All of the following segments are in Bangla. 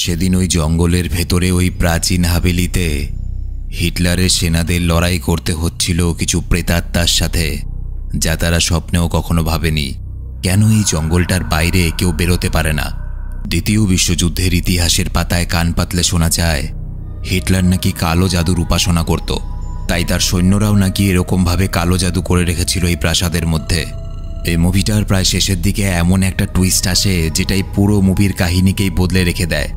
সেদিন ওই জঙ্গলের ভেতরে ওই প্রাচীন হাভেলিতে হিটলারের সেনাদের লড়াই করতে হচ্ছিল কিছু প্রেতাত্মার সাথে, যা তারা স্বপ্নেও কখনো ভাবেনি। কেন এই জঙ্গলটার বাইরে কেউ বেরোতে পারে না? দ্বিতীয় বিশ্বযুদ্ধের ইতিহাসের পাতায় কান পাতলে শোনা যায় হিটলার নাকি কালো জাদুর উপাসনা করত, তাই তার সৈন্যরাও নাকি এরকমভাবে কালো জাদু করে রেখেছিল এই প্রাসাদের মধ্যে। এই মুভিটার প্রায় শেষের দিকে এমন একটা টুইস্ট আসে যেটাই পুরো মুভির কাহিনীকেই বদলে রেখে দেয়।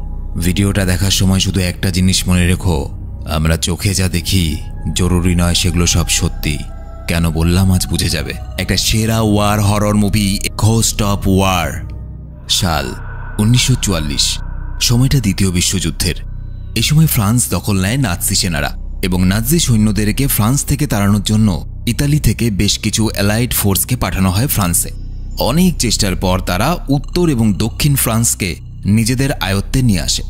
ভিডিওটা দেখার সময় শুধু একটা জিনিস মনে রেখো, আমরা চোখে যা দেখি জরুরি নয় সেগুলো সব সত্যি। কেন বললাম আজ বুঝে যাবে। একটা সেরা war horror movie, ghost of war. সাল 1944, সময়টা দ্বিতীয় বিশ্বযুদ্ধের। এই সময় ফ্রান্স দখল নেয় নাৎসি সেনারা এবং নাৎসি সৈন্যদেরকে ফ্রান্স থেকে তাড়ানোর জন্য ইতালি থেকে বেশ কিছু অ্যালাইড ফোর্সকে পাঠানো হয় ফ্রান্সে। অনেক চেষ্টার পর তারা উত্তর এবং দক্ষিণ ফ্রান্সকে নিজেদের আয়ত্তে নিয়ে আসে,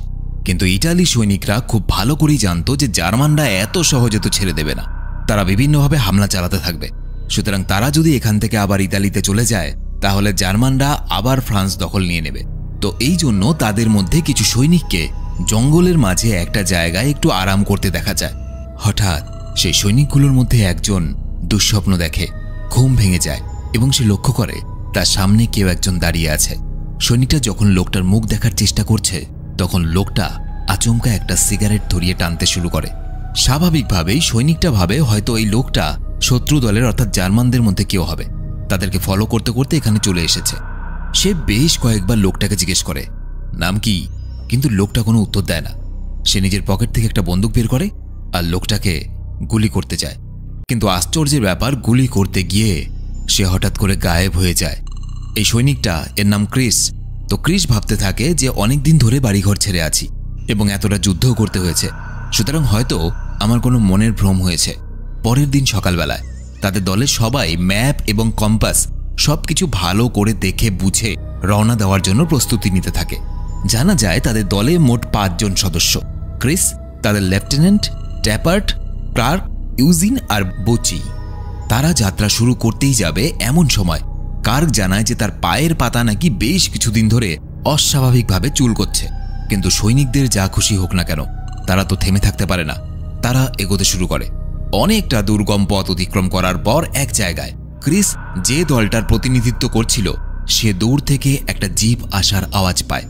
কিন্তু ইটালি সৈনিকরা খুব ভালো করেই জানত যে জার্মানরা এত সহজে তো ছেড়ে দেবে না, তারা বিভিন্নভাবে হামলা চালাতে থাকবে। সুতরাং তারা যদি এখান থেকে আবার ইতালিতে চলে যায় তাহলে জার্মানরা আবার ফ্রান্স দখল নিয়ে নেবে। তো এই জন্য তাদের মধ্যে কিছু সৈনিককে জঙ্গলের মাঝে একটা জায়গায় একটু আরাম করতে দেখা যায়। হঠাৎ সেই সৈনিকগুলোর মধ্যে একজন দুঃস্বপ্ন দেখে, ঘুম ভেঙে যায় এবং সে লক্ষ্য করে তার সামনে কেউ একজন দাঁড়িয়ে আছে। সৈনিকটা যখন লোকটার মুখ দেখার চেষ্টা করছে তখন লোকটা আচমকা একটা সিগারেট ধরিয়ে টানতে শুরু করে। স্বাভাবিকভাবেই সৈনিকটা ভাবে হয়তো এই লোকটা শত্রু দলের অর্থাৎ জার্মানদের মধ্যে কেউ হবে, তাদেরকে ফলো করতে করতে এখানে চলে এসেছে। সে বেশ কয়েকবার লোকটাকে জিজ্ঞেস করে নাম কি, কিন্তু লোকটা কোনো উত্তর দেয় না। সে নিজের পকেট থেকে একটা বন্দুক বের করে আর লোকটাকে গুলি করতে যায়, কিন্তু আশ্চর্যের ব্যাপার, গুলি করতে গিয়ে সে হঠাৎ করে গায়েব হয়ে যায়। এই সৈনিকটা, এর নাম ক্রিস। তো ক্রিস ভাবতে থাকে যে অনেকদিন ধরে বাড়িঘর ছেড়ে আছি এবং এতটা যুদ্ধও করতে হয়েছে, সুতরাং হয়তো আমার কোনো মনের ভ্রম হয়েছে। পরের দিন সকালবেলায় তাদের দলের সবাই ম্যাপ এবং কম্পাস সবকিছু ভালো করে দেখে বুঝে রওনা দেওয়ার জন্য প্রস্তুতি নিতে থাকে। জানা যায় তাদের দলে মোট 5 জন সদস্য। ক্রিস, তাদের লেফটেন্যান্ট, ট্যাপার্ট, ক্লার্ক, ইউজিন আর বোচি। তারা যাত্রা শুরু করতেই যাবে এমন সময় কার্ক জানায় যে তার পায়ের পাতা নাকি বেশ কিছুদিন ধরে অস্বাভাবিকভাবে চুলকোচ্ছে। কিন্তু সৈনিকদের যা খুশি হোক না কেন, তারা তো থেমে থাকতে পারে না। তারা এগোতে শুরু করে। অনেকটা দুর্গম পথ অতিক্রম করার পর এক জায়গায় ক্রিস যে দলটার প্রতিনিধিত্ব করছিল সে দূর থেকে একটা জিপ আসার আওয়াজ পায়।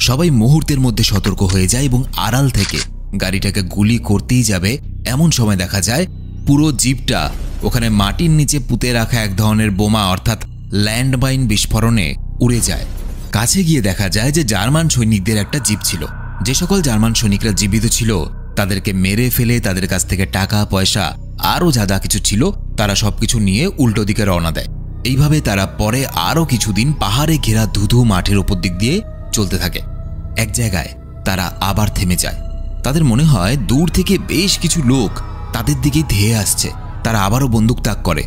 সবাই মুহূর্তের মধ্যে সতর্ক হয়ে যায় এবং আড়াল থেকে গাড়িটাকে গুলি করতেই যাবে এমন সময় দেখা যায় পুরো জিপটা ওখানে মাটির নিচে পুঁতে রাখা এক ধরনের বোমা অর্থাৎ ল্যান্ডমাইন বিস্ফোরণে উড়ে যায়। কাছে গিয়ে দেখা যায় যে জার্মান সৈনিকদের একটা জিপ ছিল। যে সকল জার্মান সৈনিকরা জীবিত ছিল তাদেরকে মেরে ফেলে তাদের কাছ থেকে টাকা পয়সা আরও যা কিছু ছিল তারা সবকিছু নিয়ে উল্টো দিকে রওনা দেয়। এইভাবে তারা পরে আরও কিছুদিন পাহাড়ে ঘেরা ধুধু মাঠের ওপর দিক দিয়ে চলতে থাকে। এক জায়গায় তারা আবার থেমে যায়। তাদের মনে হয় দূর থেকে বেশ কিছু লোক তাদের দিকেই ধেয়ে আসছে। তারা আবারও বন্দুক তাক করে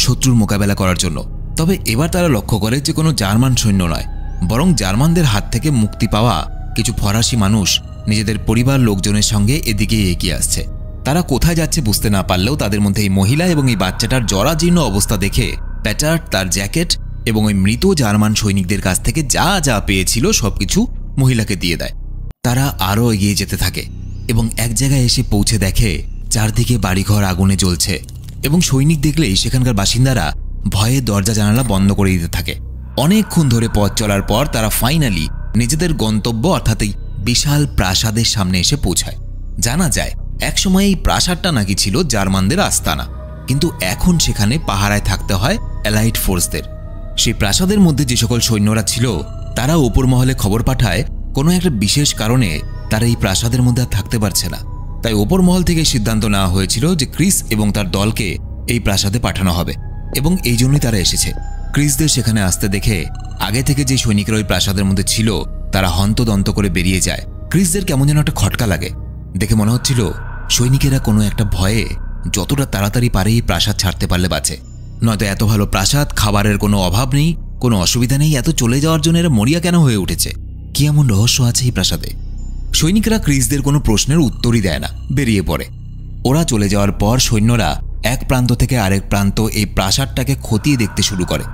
শত্রুর মোকাবেলা করার জন্য। তবে এবার তারা লক্ষ্য করে যে কোনো জার্মান সৈন্য নয়, বরং জার্মানদের হাত থেকে মুক্তি পাওয়া কিছু ফরাসি মানুষ নিজেদের পরিবার লোকজনের সঙ্গে এদিকে এগিয়ে আসছে। তারা কোথায় যাচ্ছে বুঝতে না পারলেও তাদের মধ্যে এই মহিলা এবং এই বাচ্চাটার জরাজীর্ণ অবস্থা দেখে প্যাটার্ট তার জ্যাকেট এবং ওই মৃত জার্মান সৈনিকদের কাছ থেকে যা যা পেয়েছিল সবকিছু মহিলাকে দিয়ে দেয়। তারা আরও এগিয়ে যেতে থাকে এবং এক জায়গায় এসে পৌঁছে দেখে চারদিকে বাড়িঘর আগুনে জ্বলছে এবং সৈনিক দেখলেই সেখানকার বাসিন্দারা ভয়ে দরজা জানালা বন্ধ করে দিতে থাকে। অনেকক্ষণ ধরে পথ চলার পর তারা ফাইনালি নিজেদের গন্তব্য অর্থাৎ এই বিশাল প্রাসাদের সামনে এসে পৌঁছায়। জানা যায় একসময় এই প্রাসাদটা নাকি ছিল জার্মানদের আস্তানা, কিন্তু এখন সেখানে পাহারায় থাকতে হয় অ্যালাইড ফোর্সদের। সেই প্রাসাদের মধ্যে যে সকল সৈন্যরা ছিল তারা উপর মহলে খবর পাঠায় কোনো একটা বিশেষ কারণে তারা এই প্রাসাদের মধ্যে আর থাকতে পারছে না। তাই ওপর মহল থেকে সিদ্ধান্ত নেওয়া হয়েছিল যে ক্রিস এবং তার দলকে এই প্রাসাদে পাঠানো হবে এবং এই জন্যই তারা এসেছে। ক্রিসদের সেখানে আসতে দেখে আগে থেকে যে সৈনিকরা ওই প্রাসাদের মধ্যে ছিল তারা হন্তদন্ত করে বেরিয়ে যায়। ক্রিসদের কেমন যেন একটা খটকা লাগে। দেখে মনে হচ্ছিল সৈনিকেরা কোনো একটা ভয়ে যতটা তাড়াতাড়ি পারে এই প্রাসাদ ছাড়তে পারলে বাঁচে, নয়তো এত ভালো প্রাসাদ, খাবারের কোনো অভাব নেই, কোনো অসুবিধা নেই, এত চলে যাওয়ার জন্য এরা মরিয়া কেন হয়ে উঠেছে? কি এমন রহস্য আছে এই প্রাসাদে? সৈনিকরা ক্রিসদের কোনো প্রশ্নের উত্তরই দেয় না, বেরিয়ে পড়ে। ওরা চলে যাওয়ার পর সৈন্যরা এক প্রান্ত থেকে আরেক প্রান্ত এই প্রাসাদটাকে খতিয়ে দেখতে শুরু করে।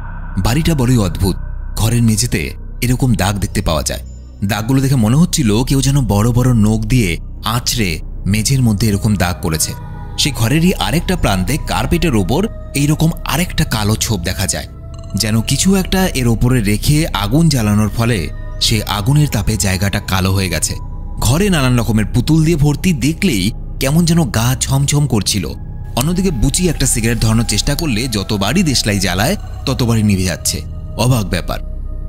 বাড়িটা বড়ই অদ্ভুত। ঘরের মেঝেতে এরকম দাগ দেখতে পাওয়া যায়। দাগগুলো দেখে মনে হচ্ছিল কেউ যেন বড় বড় নখ দিয়ে আঁচড়ে মেঝের মধ্যে এরকম দাগ করেছে। সেই ঘরেরই আরেকটা প্রান্তে কার্পেটের ওপর এইরকম আরেকটা কালো ছোপ দেখা যায়, যেন কিছু একটা এর ওপরে রেখে আগুন জ্বালানোর ফলে সে আগুনের তাপে জায়গাটা কালো হয়ে গেছে। ঘরে নানান রকমের পুতুল দিয়ে ভর্তি, দেখলেই কেমন যেন গা ছমছম করছিল। অন্যদিকে বুচি একটা সিগারেট ধরানোর চেষ্টা করলে যতবারই দেশলাই জ্বালায় ততবারই নিভে যাচ্ছে। অবাক ব্যাপার।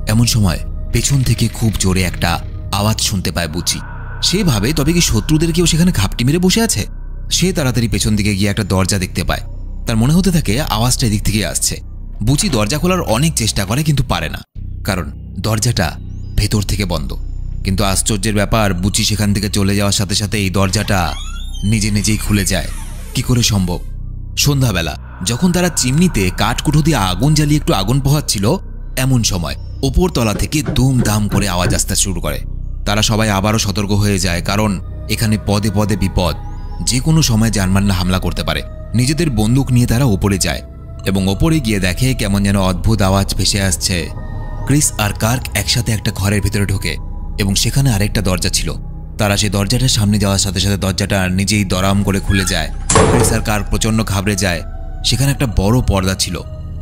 এমন সময় পেছন থেকে খুব জোরে একটা আওয়াজ শুনতে পায় বুচি। সে ভাবে তবে কি শত্রুদের কেউ সেখানে ঘাপটি মেরে বসে আছে। সে তাড়াতাড়ি পেছন দিকে গিয়ে একটা দরজা দেখতে পায়। তার মনে হতে থাকে আওয়াজটা এদিক থেকে আসছে। বুচি দরজা খোলার অনেক চেষ্টা করে কিন্তু পারে না, কারণ দরজাটা ভেতর থেকে বন্ধ। কিন্তু আশ্চর্যের ব্যাপার, বুচি সেখান থেকে চলে যাওয়ার সাথে সাথে এই দরজাটা নিজে নিজেই খুলে যায়। কি করে সম্ভব? সন্ধ্যাবেলা যখন তারা চিমনিতে কাঠকুঠো দিয়ে আগুন জ্বালিয়ে একটু আগুন পোহাচ্ছিল, এমন সময় ওপর তলা থেকে দুমদাম করে আওয়াজ আসতে শুরু করে। তারা সবাই আবারও সতর্ক হয়ে যায়, কারণ এখানে পদে পদে বিপদ। যে কোনো সময় জানমানরা হামলা করতে পারে। নিজেদের বন্দুক নিয়ে তারা ওপরে যায় এবং ওপরে গিয়ে দেখে কেমন যেন অদ্ভুত আওয়াজ ভেসে আসছে। ক্রিস আর কার্ক একসাথে একটা ঘরের ভিতরে ঢোকে এবং সেখানে আরেকটা দরজা ছিল। তারা সেই দরজাটার সামনে যাওয়ার সাথে সাথে দরজাটা নিজেই দরাম করে খুলে যায়। ক্রিস আর কার্ক প্রচণ্ড ঘাবড়ে যায়। সেখানে একটা বড় পর্দা ছিল।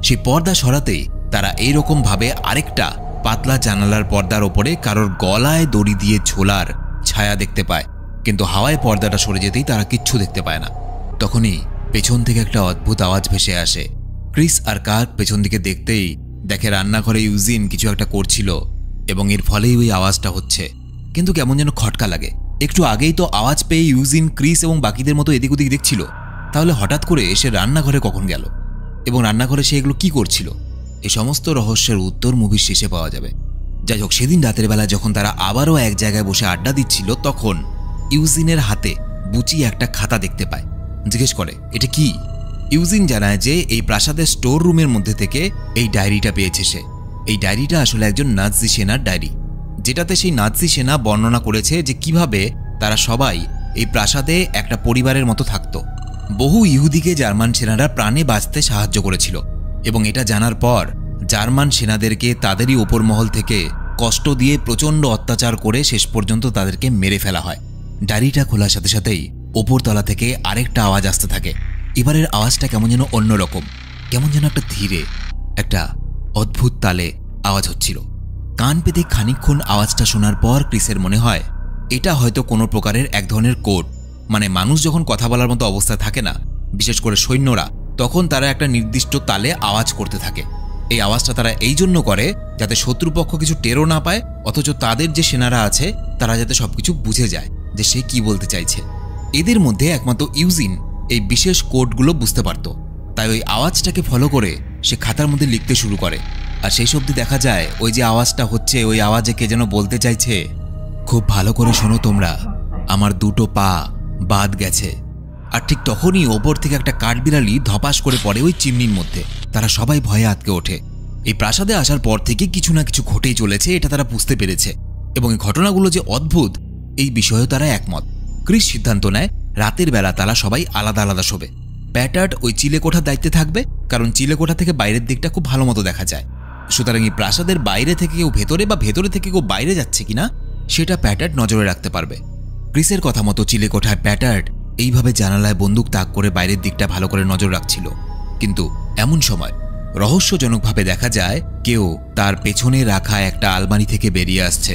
সেই পর্দা সরাতেই তারা এইরকম ভাবে আরেকটা পাতলা জানালার পর্দার ওপরে কারোর গলায় দড়ি দিয়ে ঝোলার ছায়া দেখতে পায়। কিন্তু হাওয়ায় পর্দাটা সরে যেতেই তারা কিচ্ছু দেখতে পায় না। তখনই পেছন থেকে একটা অদ্ভুত আওয়াজ ভেসে আসে। ক্রিস আর কার্ক পেছন দিকে দেখতেই দেখে রান্নাঘরে ইউজিন কিছু একটা করছিল এবং এর ফলেই ওই আওয়াজটা হচ্ছে। কিন্তু কেমন যেন খটকা লাগে। একটু আগেই তো আওয়াজ পেয়ে ইউজিন, ক্রিস এবং বাকিদের মতো এদিক ওদিক দেখছিল, তাহলে হঠাৎ করে সে রান্নাঘরে কখন গেল এবং রান্নাঘরে সে এগুলো কি করছিল? এই সমস্ত রহস্যের উত্তর মুভির শেষে পাওয়া যাবে। যাই হোক, সেদিন রাতের বেলা যখন তারা আবারও এক জায়গায় বসে আড্ডা দিচ্ছিল, তখন ইউজিনের হাতে বুচি একটা খাতা দেখতে পায়। জিজ্ঞেস করে, এটা কি? ইউজিন জানায় যে এই প্রাসাদের স্টোর রুমের মধ্যে থেকে এই ডায়েরিটা পেয়েছে সে। এই ডায়েরিটা আসলে একজন নাৎসি সেনার ডায়েরি, যেটাতে সেই নাৎসি সেনা বর্ণনা করেছে যে কিভাবে তারা সবাই এই প্রাসাদে একটা পরিবারের মতো থাকত। বহু ইহুদিকে জার্মান সেনারা প্রাণে বাঁচতে সাহায্য করেছিল এবং এটা জানার পর জার্মান সেনাদেরকে তাদেরই ওপর মহল থেকে কষ্ট দিয়ে প্রচণ্ড অত্যাচার করে শেষ পর্যন্ত তাদেরকে মেরে ফেলা হয়। ডায়েরিটা খোলার সাথে সাথেই ওপরতলা থেকে আরেকটা আওয়াজ আসতে থাকে। এবারের আওয়াজটা কেমন যেন অন্যরকম, কেমন যেন একটা ধীরে, একটা অদ্ভুত তালে আওয়াজ হচ্ছিল। কান পেতে খানিকক্ষণ আওয়াজটা শোনার পর ক্রিসের মনে হয় এটা হয়তো কোনো প্রকারের এক ধরনের কোড। মানে মানুষ যখন কথা বলার মতো অবস্থায় থাকে না, বিশেষ করে সৈন্যরা, তখন তারা একটা নির্দিষ্ট তালে আওয়াজ করতে থাকে। এই আওয়াজটা তারা এই জন্য করে যাতে শত্রুপক্ষ কিছু টেরও না পায়, অথচ তাদের যে সেনারা আছে তারা যাতে সবকিছু বুঝে যায় যে সে কি বলতে চাইছে। এদের মধ্যে একমাত্র ইউজিন এই বিশেষ কোডগুলো বুঝতে পারত। তাই ওই আওয়াজটাকে ফলো করে সে খাতার মধ্যে লিখতে শুরু করে। আর সেই সবদি দেখা যায় ওই যে আওয়াজটা হচ্ছে, ওই আওয়াজে কে যেন বলতে চাইছে, খুব ভালো করে শোনো তোমরা, আমার দুটো পা বাদ গেছে। আর ঠিক তখনই ওপর থেকে একটা কাঠবিড়ালি ধপাস করে পড়ে ওই চিমনির মধ্যে। তারা সবাই ভয়ে আটকে ওঠে। এই প্রাসাদে আসার পর থেকে কিছু না কিছু ঘটেই চলেছে, এটা তারা বুঝতে পেরেছে এবং এই ঘটনাগুলো যে অদ্ভুত এই বিষয়েও তারা একমত। ক্রিস সিদ্ধান্ত নেয় রাতের বেলা তারা সবাই আলাদা আলাদা শোবে। প্যাটার্ড ওই চিলেকোঠার দায়িত্বে থাকবে, কারণ চিলেকোঠা থেকে বাইরের দিকটা খুব ভালো মতো দেখা যায়। সুতরাং এই প্রাসাদের বাইরে থেকে কেউ ভেতরে বা ভেতরে থেকে কেউ বাইরে যাচ্ছে কিনা সেটা প্যাটার্ড নজরে রাখতে পারবে। ক্রিসের কথা মতো চিলেকোঠায় প্যাটার্ড এইভাবে জানালায় বন্দুক তাক করে বাইরের দিকটা ভালো করে নজর রাখছিল। কিন্তু এমন সময় রহস্যজনকভাবে দেখা যায় কেউ তার পেছনে রাখা একটা আলমারি থেকে বেরিয়ে আসছে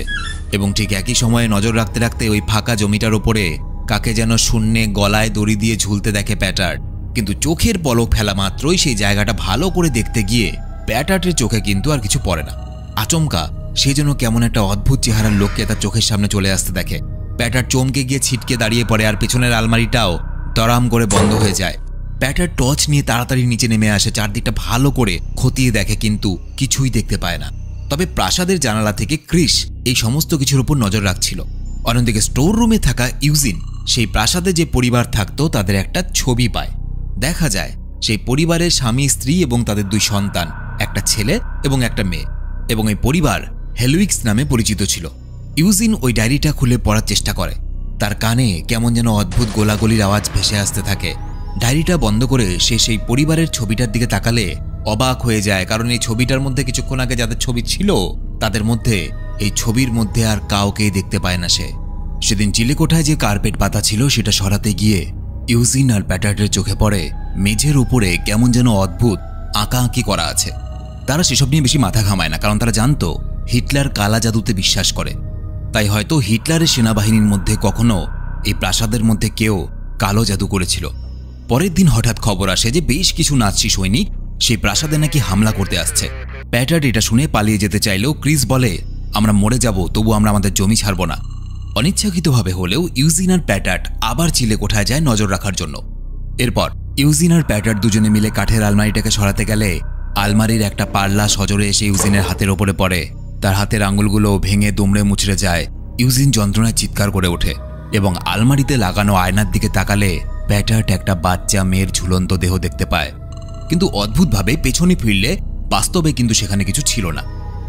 এবং ঠিক একই সময়ে নজর রাখতে রাখতে ওই ফাঁকা জমিটার ওপরে কাকে যেন শূন্যে গলায় দড়ি দিয়ে ঝুলতে দেখে প্যাটার্ড। কিন্তু চোখের পলক ফেলা মাত্রই সেই জায়গাটা ভালো করে দেখতে গিয়ে প্যাটার্ডের চোখে কিন্তু আর কিছু পড়ে না। আচমকা সে যেন কেমন একটা অদ্ভুত চেহারার লোককে তার চোখের সামনে চলে আসতে দেখে। প্যাটার্ড চমকে গিয়ে ছিটকে দাঁড়িয়ে পড়ে আর পেছনের আলমারিটাও দরাম করে বন্ধ হয়ে যায়। প্যাটার্ড টর্চ নিয়ে তাড়াতাড়ি নিচে নেমে আসে, চারদিকটা ভালো করে খতিয়ে দেখে কিন্তু কিছুই দেখতে পায় না। তবে প্রাসাদের জানালা থেকে ক্রিস এই সমস্ত কিছুর উপর নজর রাখছিল। অন্যদিকে স্টোর রুমে থাকা ইউজিন সেই প্রাসাদে যে পরিবার থাকতো তাদের একটা ছবি পায়। দেখা যায় সেই পরিবারের স্বামী, স্ত্রী এবং তাদের দুই সন্তান, একটা ছেলে এবং একটা মেয়ে, এবং এই পরিবার হেলউইক্স নামে পরিচিত ছিল। ইউজিন ওই ডায়েরিটা খুলে পড়ার চেষ্টা করে। তার কানে কেমন যেন অদ্ভুত গোলাগুলির আওয়াজ ভেসে আসতে থাকে। ডায়েরিটা বন্ধ করে সে সেই পরিবারের ছবিটার দিকে তাকালে অবাক হয়ে যায়, কারণ এই ছবিটার মধ্যে কিছুক্ষণ আগে যাদের ছবি ছিল তাদের মধ্যে এই ছবির মধ্যে আর কাউকেই দেখতে পায় না সে। সেদিন চিলেকোঠায় যে কার্পেট পাতা ছিল সেটা সরাতে গিয়ে ইউজিন আর প্যাটার্টের চোখে পড়ে মেঝের উপরে কেমন যেন অদ্ভুত আঁকাআঁকি করা আছে। তারা সেসব নিয়ে বেশি মাথা ঘামায় না, কারণ তারা জানতো হিটলার কালা জাদুতে বিশ্বাস করে। তাই হয়তো হিটলারের সেনাবাহিনীর মধ্যে কখনো এই প্রাসাদের মধ্যে কেউ কালো জাদু করেছিল। পরের দিন হঠাৎ খবর আসে যে বেশ কিছু নাৎসি সৈনিক সেই প্রাসাদে নাকি হামলা করতে আসছে। প্যাটার্ট এটা শুনে পালিয়ে যেতে চাইলেও ক্রিস বলে, আমরা মরে যাব, তবু আমরা আমাদের জমি ছাড়ব না। অনিচ্ছাকৃতভাবে হলেও ইউজিন আর প্যাটার্ট আবার চিলেকোঠায় যায় নজর রাখার জন্য। এরপর ইউজিন আর প্যাটার্ট দুজনে মিলে কাঠের আলমারিটাকে সরাতে গেলে আলমারির একটা পাল্লা সজোরে এসে ইউজিনের হাতের ওপরে পড়ে। তার হাতের আঙুলগুলো ভেঙে দুমড়ে মুচড়ে যায়। ইউজিন যন্ত্রণায় চিৎকার করে ওঠে এবং আলমারিতে লাগানো আয়নার দিকে তাকালে প্যাটার্ট একটা বাচ্চা মেয়ের ঝুলন্ত দেহ দেখতে পায়। কিন্তু অদ্ভুতভাবে পেছনে ফিরলে বাস্তবে কিন্তু সেখানে কিছু ছিল না।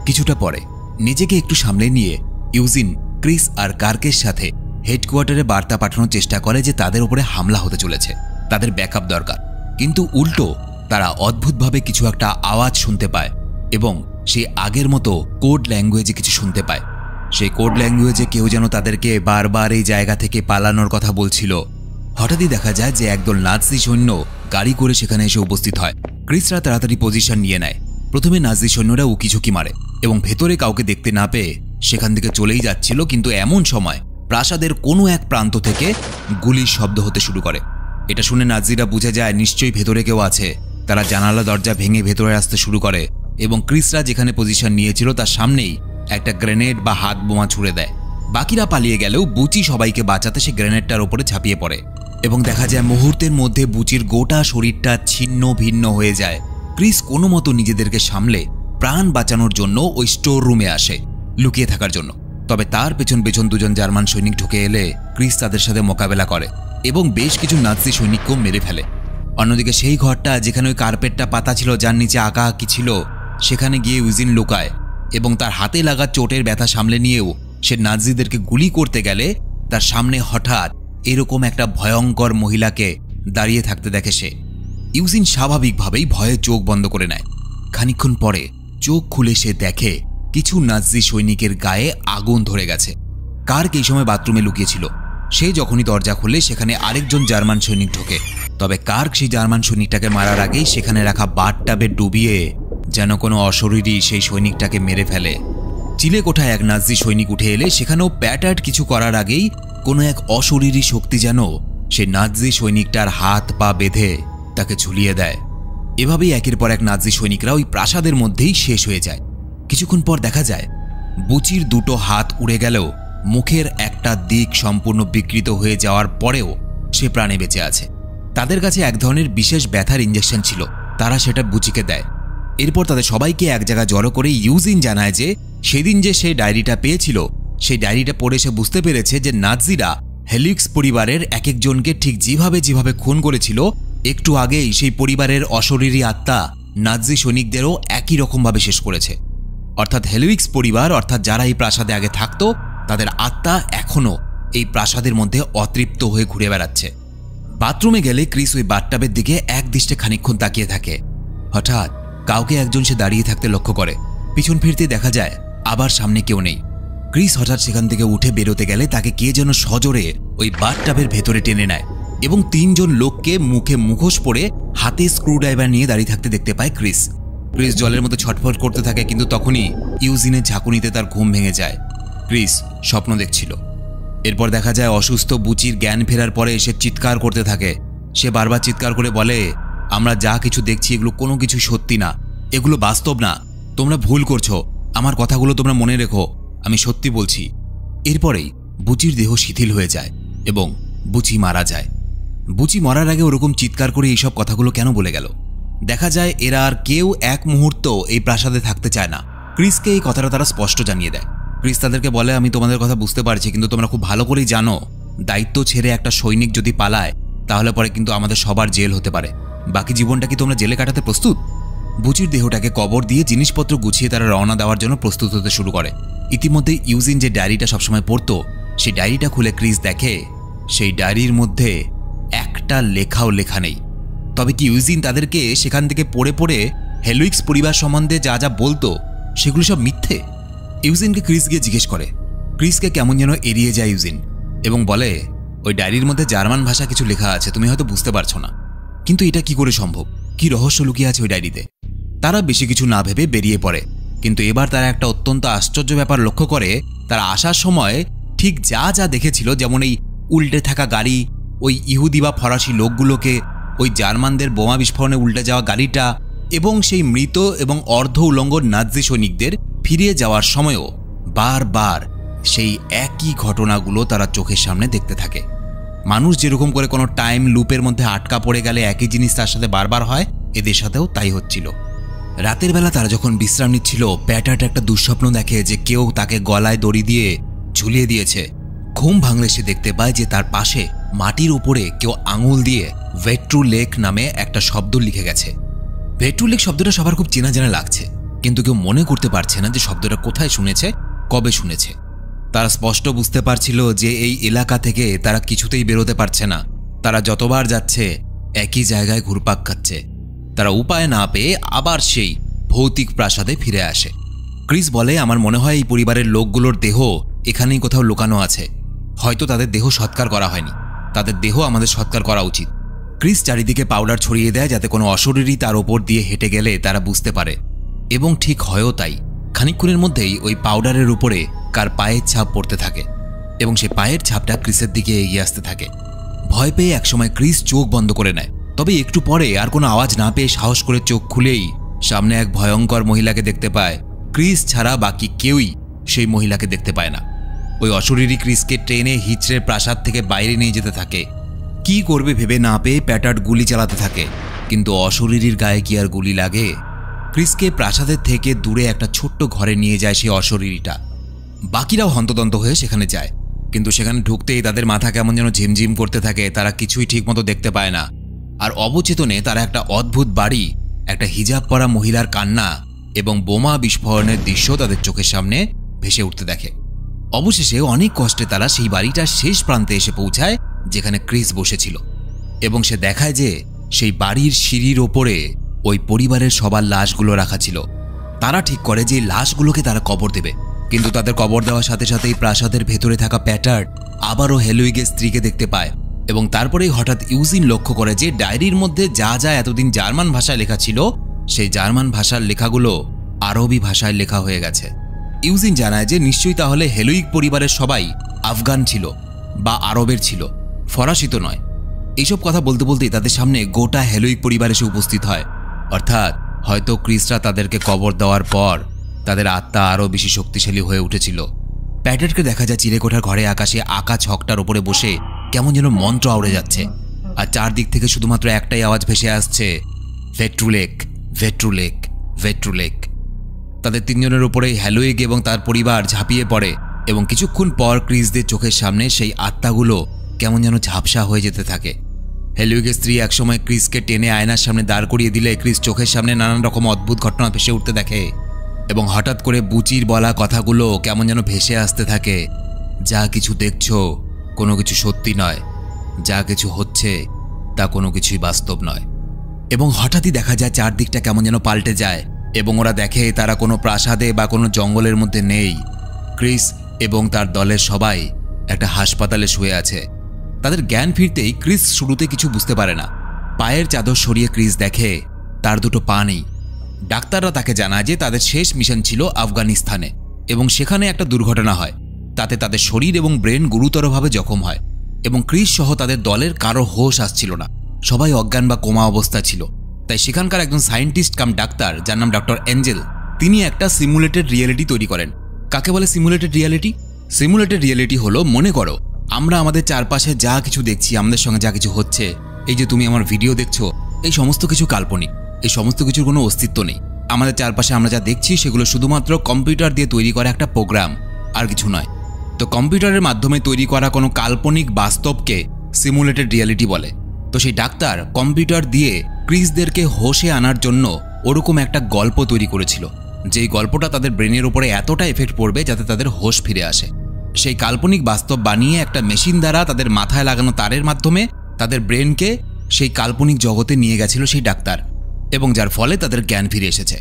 কিছুটা পরে নিজেকে একটু সামলে নিয়ে ইউজিন ক্রিস আর কার্কের সাথে হেডকোয়ার্টারে বার্তা পাঠানোর চেষ্টা করে যে তাদের উপরে হামলা হতে চলেছে, তাদের ব্যাকআপ দরকার। কিন্তু উল্টো তারা অদ্ভুতভাবে কিছু একটা আওয়াজ শুনতে পায় এবং সেই আগের মতো কোড ল্যাঙ্গুয়েজে কিছু শুনতে পায়। সেই কোড ল্যাঙ্গুয়েজে কেউ যেন তাদেরকে বারবার এই জায়গা থেকে পালানোর কথা বলছিল। হঠাৎই দেখা যায় যে একদল নাৎসি সৈন্য গাড়ি করে সেখানে এসে উপস্থিত হয়। ক্রিসরা তাড়াতাড়ি পজিশন নিয়ে নেয়। প্রথমে নাৎসি সৈন্যরা উকিঝুঁকি মারে এবং ভেতরে কাউকে দেখতে না পেয়ে সেখান থেকে চলেই যাচ্ছিল। কিন্তু এমন সময় প্রাসাদের কোনো এক প্রান্ত থেকে গুলির শব্দ হতে শুরু করে। এটা শুনে নাৎসিরা বুঝে যায় নিশ্চয়ই ভেতরে কেউ আছে। তারা জানালা দরজা ভেঙে ভেতরে আসতে শুরু করে এবং ক্রিসরা যেখানে পজিশন নিয়েছিল তার সামনেই একটা গ্রেনেড বা হাত বোমা ছুড়ে দেয়। বাকিরা পালিয়ে গেলেও বুচি সবাইকে বাঁচাতে সে গ্রেনেডটার উপরে ঝাঁপিয়ে পড়ে এবং দেখা যায় মুহূর্তের মধ্যে বুচির গোটা শরীরটা ছিন্ন ভিন্ন হয়ে যায়। ক্রিস কোনো মতো নিজেদেরকে সামলে প্রাণ বাঁচানোর জন্য ওই স্টোর রুমে আসে লুকিয়ে থাকার জন্য। তবে তার পেছন পেছন দুজন জার্মান সৈনিক ঢুকে এলে ক্রিস তাদের সাথে মোকাবেলা করে এবং বেশ কিছু নাৎসি সৈনিককেও মেরে ফেলে। অন্যদিকে সেই ঘরটা যেখানে ওই কার্পেটটা পাতা ছিল, যার নিচে আঁকাআঁকি ছিল, সেখানে গিয়ে ইউজিন লুকায় এবং তার হাতে লাগা চোটের ব্যথা সামলে নিয়েও সে নাৎসিদেরকে গুলি করতে গেলে তার সামনে হঠাৎ এরকম একটা ভয়ঙ্কর মহিলাকে দাঁড়িয়ে থাকতে দেখে সে। ইউজিন স্বাভাবিকভাবেই ভয়ে চোখ বন্ধ করে নেয়। খানিকক্ষণ পরে চোখ খুলে সে দেখে কিছু নাৎসি সৈনিকের গায়ে আগুন ধরে গেছে। কার্ক এই সময় বাথরুমে লুকিয়েছিল। সে যখনই দরজা খুলে সেখানে আরেকজন জার্মান সৈনিক ঢোকে। তবে কার্ক সেই জার্মান সৈনিকটাকে মারার আগেই সেখানে রাখা বাথটাবে ডুবিয়ে যেন কোনো অশরীরী সেই সৈনিকটাকে মেরে ফেলে। চিলেকোঠায় এক নাৎসি সৈনিক উঠে এলে সেখানেও প্যাটার্ট কিছু করার আগেই কোনো এক অশরীরী শক্তি যেন সেই নাৎসি সৈনিকটার হাত পা বেঁধে তাকে ঝুলিয়ে দেয়। এভাবেই একের পর এক নাৎসি সৈনিকরা ওই প্রাসাদের মধ্যেই শেষ হয়ে যায়। কিছুক্ষণ পর দেখা যায় বুচির দুটো হাত উড়ে গেলেও মুখের একটা দিক সম্পূর্ণ বিকৃত হয়ে যাওয়ার পরেও সে প্রাণে বেঁচে আছে। তাদের কাছে এক ধরনের বিশেষ ব্যথার ইঞ্জেকশন ছিল, তারা সেটা বুচিকে দেয়। এরপর তাদের সবাইকে এক জায়গায় জড়ো করে ইউজিন জানায় যে সেদিন যে সে ডায়েরিটা পেয়েছিল সেই ডায়েরিটা পড়ে সে বুঝতে পেরেছে যে নাৎসিরা হেলিক্স পরিবারের এক একজনকে ঠিক যেভাবে খুন করেছিল, একটু আগেই সেই পরিবারের অশরীরী আত্মা নাৎসি সৈনিকদেরও একই রকমভাবে শেষ করেছে। অর্থাৎ হেলিক্স পরিবার, অর্থাৎ যারা এই প্রাসাদে আগে থাকতো, তাদের আত্মা এখনও এই প্রাসাদের মধ্যে অতৃপ্ত হয়ে ঘুরে বেড়াচ্ছে। বাথরুমে গেলে ক্রিস ওই বাথটাবের দিকে এক দৃষ্টে খানিকক্ষণ তাকিয়ে থাকে। হঠাৎ কাউকে একজন সে দাঁড়িয়ে থাকতে লক্ষ্য করে। পিছন ফিরতে দেখা যায় আবার সামনে কেউ নেই। ক্রিস হঠাৎ সেখান থেকে উঠে বেরোতে গেলে তাকে কে যেন সজোরে ওই বাথটাবের ভেতরে টেনে নেয় এবং তিনজন লোককে মুখে মুখোশ পরে হাতে স্ক্রুড্রাইভার নিয়ে দাঁড়িয়ে থাকতে দেখতে পায় ক্রিস। ক্রিস জলের মতো ছটফট করতে থাকে, কিন্তু তখনই ইউজিনের ঝাঁকুনিতে তার ঘুম ভেঙে যায়। ক্রিস স্বপ্ন দেখছিল। এরপর দেখা যায় অসুস্থ বুচির জ্ঞান ফেরার পরে সে চিৎকার করতে থাকে। সে বারবার চিৎকার করে বলে, আমরা যা কিছু দেখছি এগুলো কোনো কিছু সত্যি না, এগুলো বাস্তব না, তোমরা ভুল করছো, আমার কথাগুলো তোমরা মনে রেখো, আমি সত্যি বলছি। এরপরেই বুচির দেহ শিথিল হয়ে যায় এবং বুচি মারা যায়। বুচি মরার আগে ওরকম চিৎকার করে এইসব কথাগুলো কেন বলে গেল? দেখা যায় এরা আর কেউ এক মুহূর্ত এই প্রাসাদে থাকতে চায় না। ক্রিসকে এই কথাটা তারা স্পষ্ট জানিয়ে দেয়। ক্রিস তাদেরকে বলে, আমি তোমাদের কথা বুঝতে পারছি, কিন্তু তোমরা খুব ভালো করেই জানো দায়িত্ব ছেড়ে একটা সৈনিক যদি পালায় তাহলে পরে কিন্তু আমাদের সবার জেল হতে পারে। বাকি জীবনটা কি তোমরা জেলে কাটাতে প্রস্তুত? বুচির দেহটাকে কবর দিয়ে জিনিসপত্র গুছিয়ে তারা রওনা দেওয়ার জন্য প্রস্তুত হতে শুরু করে। ইতিমধ্যে ইউজিন যে ডায়েরিটা সবসময় পড়তো সেই ডায়েরিটা খুলে ক্রিস দেখে সেই ডায়েরির মধ্যে একটা লেখাও লেখা নেই। তবে কি ইউজিন তাদেরকে সেখান থেকে পড়ে পড়ে হেলিক্স পরিবার সম্বন্ধে যা যা বলতো সেগুলো সব মিথ্যে? ইউজিনকে ক্রিস গিয়ে জিজ্ঞেস করে। ক্রিসকে কেমন যেন এড়িয়ে যায় ইউজিন এবং বলে, ওই ডায়েরির মধ্যে জার্মান ভাষা কিছু লেখা আছে, তুমি হয়তো বুঝতে পারছো না, কিন্তু এটা কি করে সম্ভব? কি রহস্য লুকিয়ে আছে ওই ডায়েরিতে? তারা বেশি কিছু না ভেবে বেরিয়ে পড়ে, কিন্তু এবার তারা একটা অত্যন্ত আশ্চর্য ব্যাপার লক্ষ্য করে। তারা আসার সময় ঠিক যা যা দেখেছিল, যেমন এই উল্টে থাকা গাড়ি, ওই ইহুদি বা ফরাসি লোকগুলোকে, ওই জার্মানদের বোমা বিস্ফোরণে উল্টে যাওয়া গাড়িটা এবং সেই মৃত এবং অর্ধ উলঙ্গ নাৎজি সৈনিকদের ফিরিয়ে যাওয়ার সময়ও বারবার সেই একই ঘটনাগুলো তারা চোখের সামনে দেখতে থাকে। মানুষ যেরকম করে কোনো টাইম লুপের মধ্যে আটকা পড়ে গেলে একই জিনিস তার সাথে বারবার হয়, এদের সাথেও তাই হচ্ছিল। রাতের বেলা তারা যখন বিশ্রাম নিচ্ছিল, প্যাটার্ট একটা দুঃস্বপ্ন দেখে যে কেউ তাকে গলায় দড়ি দিয়ে ঝুলিয়ে দিয়েছে। ঘুম ভাঙলে সে দেখতে পায় যে তার পাশে মাটির উপরে কেউ আঙুল দিয়ে ভেট্রু লেক নামে একটা শব্দ লিখে গেছে। ভেট্রু লেক শব্দটা সবার খুব চেনা চেনা লাগছে, কিন্তু কেউ মনে করতে পারছে না যে শব্দটা কোথায় শুনেছে, কবে শুনেছে। তারা স্পষ্ট বুঝতে পারছিল যে এই এলাকা থেকে তারা কিছুতেই বেরোতে পারছে না। তারা যতবার যাচ্ছে একই জায়গায় ঘুরপাক খাচ্ছে। তারা উপায় না পেয়ে আবার সেই ভৌতিক প্রাসাদে ফিরে আসে। ক্রিস বলে, আমার মনে হয় এই পরিবারের লোকগুলোর দেহ এখানেই কোথাও লুকানো আছে। হয়তো তাদের দেহ সৎকার করা হয়নি, তাদের দেহ আমাদের সৎকার করা উচিত। ক্রিস চারিদিকে পাউডার ছড়িয়ে দেয় যাতে কোনো অশরীরী তার ওপর দিয়ে হেঁটে গেলে তারা বুঝতে পারে, এবং ঠিক হয়ও তাই। খানিকক্ষণের মধ্যেই ওই পাউডারের উপরে কার পায়ের ছাপ পড়তে থাকে এবং সে পায়ের ছাপটা ক্রিসের দিকে এগিয়ে আসতে থাকে। ভয় পেয়ে একসময় ক্রিস চোখ বন্ধ করে নেয়, তবে একটু পরে আর কোনো আওয়াজ না পেয়ে সাহস করে চোখ খুলেই সামনে এক ভয়ঙ্কর মহিলাকে দেখতে পায়। ক্রিস ছাড়া বাকি কেউই সেই মহিলাকে দেখতে পায় না। ওই অশরীরী ক্রিসকে ট্রেনে হিচড়ে প্রাসাদ থেকে বাইরে নিয়ে যেতে থাকে। কি করবে ভেবে না পেয়ে প্যাটার্ট গুলি চালাতে থাকে, কিন্তু অশরীরীর গায়ে কি আর গুলি লাগে? ক্রিসকে প্রাসাদের থেকে দূরে একটা ছোট্ট ঘরে নিয়ে যায় সেই অশরীরীটা। বাকিরাও হন্তদন্ত হয়ে সেখানে যায়, কিন্তু সেখানে ঢুকতেই তাদের মাথা কেমন যেন ঝিমঝিম করতে থাকে। তারা কিছুই ঠিকমতো দেখতে পায় না, আর অবচেতনে তারা একটা অদ্ভুত বাড়ি, একটা হিজাব পরা মহিলার কান্না এবং বোমা বিস্ফোরণের দৃশ্য তাদের চোখের সামনে ভেসে উঠতে দেখে। অবশেষে অনেক কষ্টে তারা সেই বাড়িটার শেষ প্রান্তে এসে পৌঁছায় যেখানে ক্রিস বসেছিল, এবং সে দেখায় যে সেই বাড়ির সিঁড়ির ওপরে ওই পরিবারের সবার লাশগুলো রাখা ছিল। তারা ঠিক করে যে লাশগুলোকে তারা কবর দেবে, কিন্তু তাদের কবর দেওয়ার সাথে সাথেই প্রাসাদের ভেতরে থাকা প্যাটার্ট আবারও হেলুইগের স্ত্রীকে দেখতে পায়, এবং তারপরেই হঠাৎ ইউজিন লক্ষ্য করে যে ডায়েরির মধ্যে যা যা এতদিন জার্মান ভাষায় লেখা ছিল, সেই জার্মান ভাষার লেখাগুলো আরবি ভাষায় লেখা হয়ে গেছে। ইউজিন জানায় যে নিশ্চয়ই তাহলে হেলুইগ পরিবারের সবাই আফগান ছিল বা আরবের ছিল, ফরাসি তো নয়। এইসব কথা বলতে বলতেই তাদের সামনে গোটা হেলুইগ পরিবার এসে উপস্থিত হয়। অর্থাৎ হয়তো ক্রিসরা তাদেরকে কবর দেওয়ার পর তাদের আত্মা আরও বেশি শক্তিশালী হয়ে উঠেছিল। প্যাটার্টকে দেখা যায় চিলেকোঠার ঘরে আকাশে আঁকা ছকটার উপরে বসে কেমন যেন মন্ত্র আউড়ে যাচ্ছে, আর চারদিক থেকে শুধুমাত্র একটাই আওয়াজ ভেসে আসছে, ভেট্রু লেক, ভেট্রু লেক, ভেট্রু লেক। তাদের তিনজনের উপরেই হেলুইগ এবং তার পরিবার ঝাঁপিয়ে পড়ে, এবং কিছুক্ষণ পর ক্রিসদের চোখের সামনে সেই আত্মাগুলো কেমন যেন ঝাপসা হয়ে যেতে থাকে। হেলুইগের স্ত্রী একসময় ক্রিসকে টেনে আয়নার সামনে দাঁড় করিয়ে দিলে ক্রিস চোখের সামনে নানান রকম অদ্ভুত ঘটনা ভেসে উঠতে দেখে, এবং হঠাৎ করে বুচির বলা কথাগুলো কেমন যেন ভেসে আসতে থাকে। যা কিছু দেখছো কোনো কিছু সত্যি নয়, যা কিছু হচ্ছে তা কোনো কিছুই বাস্তব নয়। এবং হঠাৎই দেখা যায় চারদিকটা কেমন যেন পাল্টে যায়, এবং ওরা দেখে তারা কোনো প্রাসাদে বা কোনো জঙ্গলের মধ্যে নেই। ক্রিস এবং তার দলের সবাই একটা হাসপাতালে শুয়ে আছে। তাদের জ্ঞান ফিরতেই ক্রিস শুরুতে কিছু বুঝতে পারে না। পায়ের চাদর সরিয়ে ক্রিস দেখে তার দুটো পা নেই। ডাক্তাররা তাকে জানায় যে তাদের শেষ মিশন ছিল আফগানিস্তানে, এবং সেখানে একটা দুর্ঘটনা হয়। তাতে তাদের শরীর এবং ব্রেন গুরুতরভাবে জখম হয়, এবং ক্রিস সহ তাদের দলের কারো হোশ আসছিল না। সবাই অজ্ঞান বা কোমা অবস্থায় ছিল। তাই সেখানকার একজন সায়েন্টিস্ট কাম ডাক্তার, যার নাম ডক্টর অ্যাঞ্জেল, তিনি একটা সিমুলেটেড রিয়েলিটি তৈরি করেন। কাকে বলে সিমুলেটেড রিয়েলিটি? সিমুলেটেড রিয়েলিটি হলো, মনে করো আমরা আমাদের চারপাশে যা কিছু দেখছি, আমাদের সঙ্গে যা কিছু হচ্ছে, এই যে তুমি আমার ভিডিও দেখছো, এই সমস্ত কিছু কাল্পনিক। এই সমস্ত কিছুর কোনো অস্তিত্ব নেই। আমাদের চারপাশে আমরা যা দেখছি সেগুলো শুধুমাত্র কম্পিউটার দিয়ে তৈরি করা একটা প্রোগ্রাম, আর কিছু নয়। তো কম্পিউটারের মাধ্যমে তৈরি করা কোনো কাল্পনিক বাস্তবকে সিমুলেটেড রিয়েলিটি বলে। তো সেই ডাক্তার কম্পিউটার দিয়ে ক্রিসদেরকে হোশে আনার জন্য ওরকম একটা গল্প তৈরি করেছিল, যেই গল্পটা তাদের ব্রেনের উপরে এতটা এফেক্ট পড়বে যাতে তাদের হোশ ফিরে আসে। সেই কাল্পনিক বাস্তব বানিয়ে একটা মেশিন দ্বারা তাদের মাথায় লাগানো তারের মাধ্যমে তাদের ব্রেনকে সেই কাল্পনিক জগতে নিয়ে গেছিল সেই ডাক্তার, এবং যার ফলে তাদের জ্ঞান ফিরে এসেছে।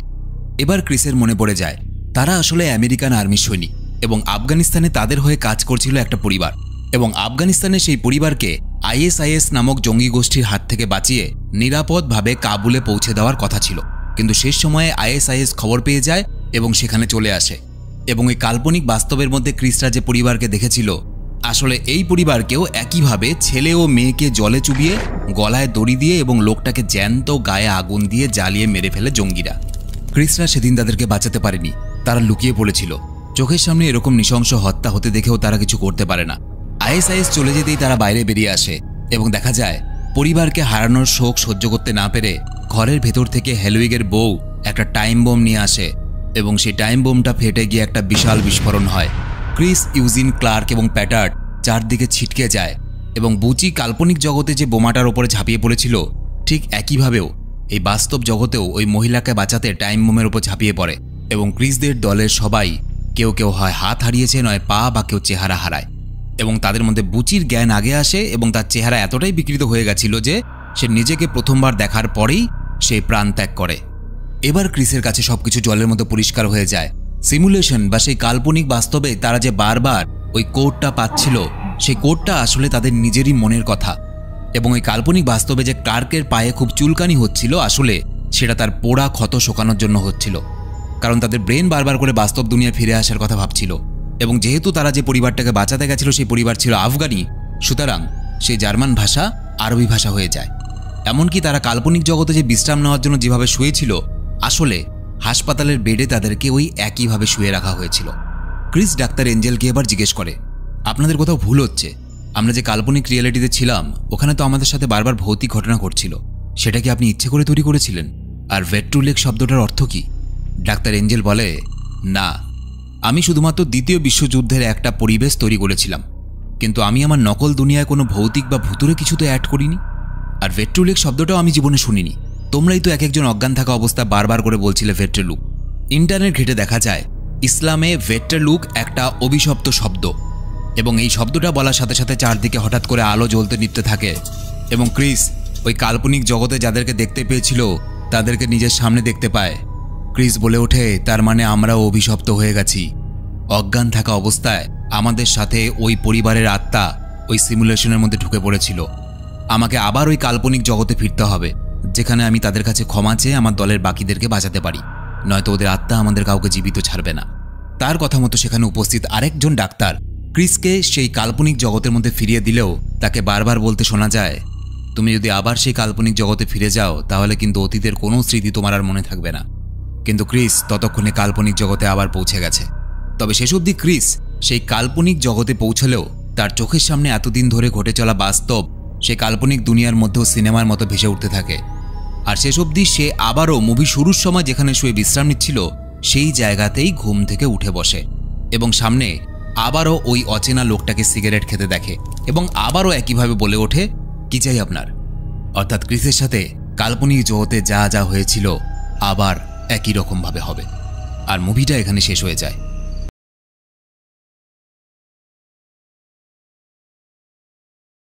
এবার ক্রিসের মনে পড়ে যায় তারা আসলে আমেরিকান আর্মি সৈনিক এবং আফগানিস্তানে তাদের হয়ে কাজ করছিল একটা পরিবার, এবং আফগানিস্তানে সেই পরিবারকে আইএসআইএস নামক জঙ্গি গোষ্ঠীর হাত থেকে বাঁচিয়ে নিরাপদভাবে কাবুলে পৌঁছে দেওয়ার কথা ছিল। কিন্তু শেষ সময়ে আইএসআইএস খবর পেয়ে যায় এবং সেখানে চলে আসে, এবং এই কাল্পনিক বাস্তবের মধ্যে ক্রিসরা যে পরিবারকে দেখেছিল, আসলে এই পরিবারকেও একইভাবে ছেলে ও মেয়েকে জলে চুবিয়ে গলায় দড়ি দিয়ে এবং লোকটাকে জ্যান্ত গায়ে আগুন দিয়ে জ্বালিয়ে মেরে ফেলে জঙ্গিরা। ক্রিসরা সেদিন তাদেরকে বাঁচাতে পারেনি, তারা লুকিয়ে পড়েছিল। চোখের সামনে এরকম নৃশংস হত্যা হতে দেখেও তারা কিছু করতে পারে না। আইএসআইএস চলে যেতেই তারা বাইরে বেরিয়ে আসে এবং দেখা যায় পরিবারকে হারানোর শোক সহ্য করতে না পেরে ঘরের ভেতর থেকে হেলউইগের বউ একটা টাইম বোম নিয়ে আসে এবং সেই টাইম বোমটা ফেটে গিয়ে একটা বিশাল বিস্ফোরণ হয়। ক্রিস, ইউজিন, ক্লার্ক এবং প্যাটার্ড চারদিকে ছিটকে যায় এবং বুচি কাল্পনিক জগতে যে বোমাটার ওপরে ঝাঁপিয়ে পড়েছিল, ঠিক একইভাবেও এই বাস্তব জগতেও ওই মহিলাকে বাঁচাতে টাইম বোমের ওপর ঝাঁপিয়ে পড়ে এবং ক্রিসদের দলের সবাই কেউ কেউ হয় হাত হারিয়েছে, নয় পা, বা কেউ চেহারা হারায়। এবং তাদের মধ্যে বুচির জ্ঞান আগে আসে এবং তার চেহারা এতটাই বিকৃত হয়ে গেছিল যে সে নিজেকে প্রথমবার দেখার পরেই সে প্রাণ ত্যাগ করে। এবার ক্রিসের কাছে সবকিছু জলের মতো পরিষ্কার হয়ে যায়। সিমুলেশন বা সেই কাল্পনিক বাস্তবে তারা যে বারবার ওই কোডটা পাচ্ছিল, সেই কোডটা আসলে তাদের নিজেরই মনের কথা, এবং ওই কাল্পনিক বাস্তবে যে ক্লার্কের পায়ে খুব চুলকানি হচ্ছিল, আসলে সেটা তার পোড়া ক্ষত শোকানোর জন্য হচ্ছিল, কারণ তাদের ব্রেন বারবার করে বাস্তব দুনিয়ায় ফিরে আসার কথা ভাবছিল। এবং যেহেতু তারা যে পরিবারটাকে বাঁচাতে গেছিল সেই পরিবার ছিল আফগানি, সুতরাং সেই জার্মান ভাষা আরবি ভাষা হয়ে যায়। এমনকি তারা কাল্পনিক জগতে যে বিশ্রাম নেওয়ার জন্য যেভাবে শুয়েছিল, আসলে হাসপাতালের বেডে তাদেরকে ওই একইভাবে শুয়ে রাখা হয়েছিল। ক্রিস ডাক্তার এঞ্জেলকে এবার জিজ্ঞেস করে, আপনাদের কোথাও ভুল হচ্ছে। আমরা যে কাল্পনিক রিয়েলিটিতে ছিলাম, ওখানে তো আমাদের সাথে বারবার ভৌতিক ঘটনা ঘটছিল। সেটা কি আপনি ইচ্ছে করে তৈরি করেছিলেন? আর ভেট্রুলেক শব্দটার অর্থ কি? ডাক্তার এঞ্জেল বলে, না, আমি শুধুমাত্র দ্বিতীয় বিশ্বযুদ্ধের একটা পরিবেশ তৈরি করেছিলাম, কিন্তু আমি আমার নকল দুনিয়ায় কোনো ভৌতিক বা ভুতুরে কিছু তো অ্যাড করিনি। আর ভেট্রুলেক শব্দটাও আমি জীবনে শুনিনি। তোমরাই তো এক একজন অজ্ঞান থাকা অবস্থা বারবার করে বলছিলে ভেট্রুলুক। ইন্টারনেট ঘেটে দেখা যায় ইসলামে ভেট্রুলুক একটা অভিশপ্ত শব্দ, এবং এই শব্দটা বলার সাথে সাথে চারদিকে হঠাৎ করে আলো জ্বলতে নিতে থাকে এবং ক্রিস ওই কাল্পনিক জগতে যাদেরকে দেখতে পেয়েছিল তাদেরকে নিজের সামনে দেখতে পায়। ক্রিস বলে ওঠে, তার মানে আমরাও অভিশপ্ত হয়ে গেছি। অজ্ঞান থাকা অবস্থায় আমাদের সাথে ওই পরিবারের আত্মা ওই সিমুলেশনের মধ্যে ঢুকে পড়েছিল। আমাকে আবার ওই কাল্পনিক জগতে ফিরতে হবে, যেখানে আমি তাদের কাছে ক্ষমা চেয়ে আমার দলের বাকিদেরকে বাঁচাতে পারি, নয়তো ওদের আত্মা আমাদের কাউকে জীবিত ছাড়বে না। তার কথা মতো সেখানে উপস্থিত আরেকজন ডাক্তার ক্রিসকে সেই কাল্পনিক জগতের মধ্যে ফিরিয়ে দিলেও তাকে বারবার বলতে শোনা যায়, তুমি যদি আবার সেই কাল্পনিক জগতে ফিরে যাও তাহলে কিন্তু অতীতের কোনো স্মৃতি তোমার আর মনে থাকবে না। কিন্তু ক্রিস ততক্ষণে কাল্পনিক জগতে আবার পৌঁছে গেছে। তবে শেষ অবধি ক্রিস সেই কাল্পনিক জগতে পৌঁছলেও তার চোখের সামনে এতদিন ধরে ঘটে চলা বাস্তব সেই কাল্পনিক দুনিয়ার মধ্যেও সিনেমার মতো ভেসে উঠতে থাকে। আর শেষ অবধি সে আবারও মুভি শুরুর সময় যেখানে শুয়ে বিশ্রাম নিচ্ছিল সেই জায়গাতেই ঘুম থেকে উঠে বসে এবং সামনে আবারও ওই অচেনা লোকটাকে সিগারেট খেতে দেখে এবং আবারও একইভাবে বলে ওঠে, কি চাই আপনার? অর্থাৎ ক্রিসের সাথে কাল্পনিক জগতে যা যা হয়েছিল আবার একই রকমভাবে হবে। আর মুভিটা এখানে শেষ হয়ে যায়।